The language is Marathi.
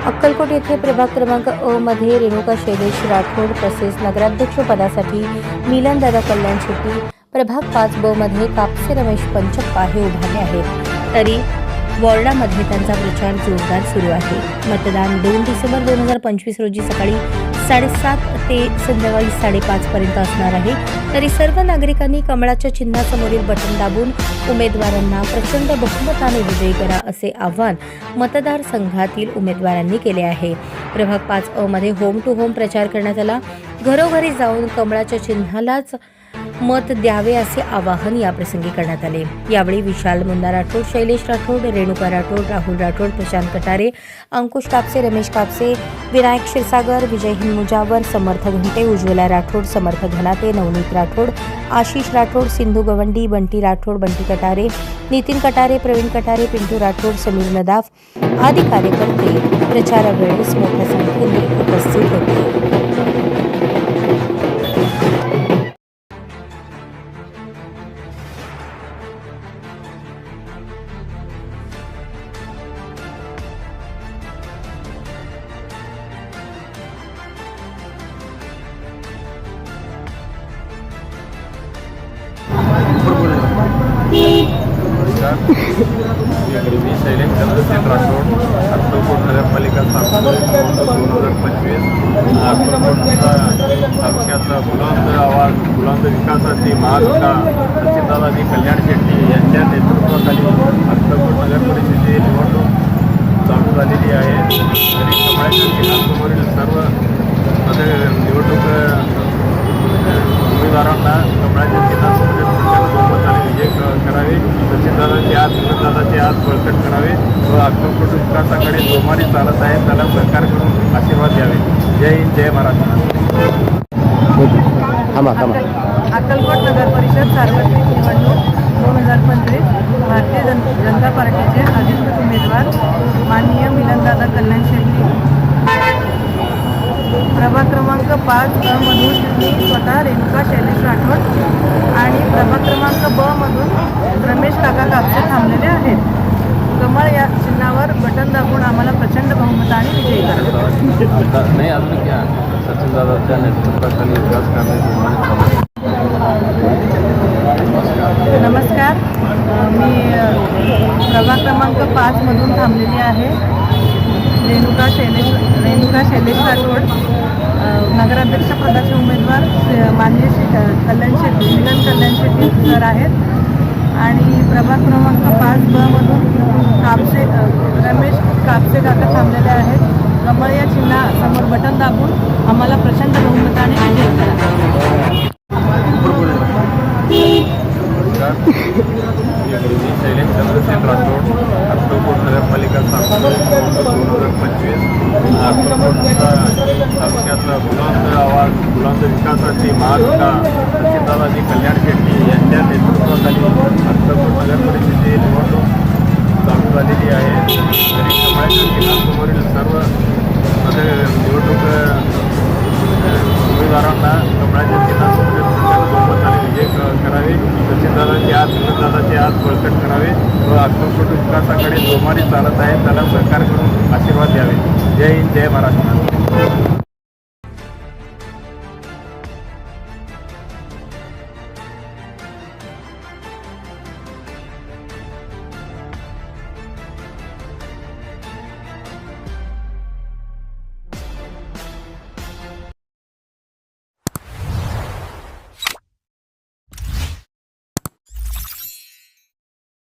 अक्कलकोट येथे प्रभाग क्रमांक अ मध्ये रेणुका शैलेश राठोड तसेच नगराध्यक्षपदासाठी मिलनदादा कल्याण शेट्टी, प्रभाग 5 ब मध्ये कापसे रमेश पंचप्पा हे उभारले आहेत. तरी वॉर्डामध्ये त्यांचा प्रचार जोरदार सुरू आहे. मतदान 2 डिसेंबर 2025 रोजी सकाळी 7:30 ते संध्याकाळी 5:30 पर्यंत असणार आहे. तरी सर्व नागरिकांनी कमळाच्या चिन्हासमोरील बटन दाबून उमेदवारांना प्रचंड बहुमताने विजयी करा असे आवाहन मतदारसंघातील उमेदवारांनी केले आहे. प्रभाग 5 अ मध्ये होम टू होम प्रचार करण्यात आला. घरोघरी जाऊन कमळाच्या चिन्हालाच मत द्यावे असे आवाहन याप्रसंगी करण्यात आले. यावेळी विशाल मुन्ना राठोड, शैलेश राठोड, रेणुका राठोड, राहुल राठोड, प्रशांत कटारे, अंकुश कापसे, रमेश कापसे, विनायक क्षीरसागर, विजय हिंदमुजावर, समर्थ घंटे, उज्ज्वला राठोड, समर्थ घनाते, नवनीत राठोड, आशिष राठोड, सिंधू गवंडी, बंटी राठोड, बंटी कटारे, नितीन कटारे, प्रवीण कटारे, पिंटू राठोड, समीर नदाफ आदी कार्यकर्ते प्रचारावेळेस मोठ्या संख्येने उपस्थित होते. मी शैलेश चंद्रशेखर राठोड, अक्कलकोट नगरपालिका स्थापन 2025. अक्कलकोट तालुक्याचा बुलंद विकासाची महाविकास सचिनदादाजी कल्याण शेट्टी यांच्या नेतृत्वाखाली अक्कलकोट नगर परिषदेची निवडणूक चालू झालेली आहे. तरी कमळाच्या चिन्हासमोरील सर्व निवडणूक उमेदवारांना कमळाच्या चिन्हासमोरील बहुमताने विजय करावे, सचिनदादांचे हात बळकट करावे व अक्कलकोट विकासाकडे जोमाने चालत आहे त्याला सहकार करून आशीर्वाद द्यावे. जय हिंद, जय महाराष्ट्र. अक्कलकोट नगर परिषद सार्वत्रिक निवडणूक 2025 भारतीय जनता पार्टीचे अधिकृत उमेदवार माननीय मिलनदादा कल्याण शेट्टी, प्रभाग क्रमांक 5 अ मधून मी स्वतः रेणुका शैलेश राठोड आणि प्रभाग क्रमांक ब मधून रमेश काका कापसे थांबलेले आहेत. कमळ या चिन्हावर बटन दाबून आम्हाला प्रचंड बहुमताने विजयी करा. नाही अजून क्या सचिनदादांच्या नेतृत्वाखाली विकास करण्याची. नमस्कार, मी प्रभाग क्रमांक 5 मधून थांबलेली आहे. रेणुका शैलेश राठोड, नगराध्यक्षपदाचे उमेदवार माननीय मिलन कल्याण शेट्टी सर आहेत आणि प्रभाग क्रमांक 5 ब मधून रमेश कापसे काका थांबलेले आहेत. कमळ या चिन्हासमोर बटन दाबून आम्हाला प्रचंड बहुमताने विजयी करा. मी शैलेश चंद्रशेखर राठोड, अक्कलकोट नगरपालिका स्थापन 2025. अक्कलकोट तालुक्याचा बुलंद विकासाची महाविकास सचिनदादाजी कल्याण शेट्टी यांच्या नेतृत्वाखाली अक्कलकोट नगर परिषदेची निवडणूक चालू झालेली आहे. तरी कमळाच्या चिन्हासमोरील सर्व निवडणूक उमेदवारांना कमळाच्या चिन्हासमोरील बहुमताने विजय करावे, सचिनदादांचे हात बळकट करावे व अक्कलकोट विकासाकडे जोमाने चालत आहे त्याला सहकार करून आशीर्वाद द्यावे. जय हिंद, जय महाराष्ट्र.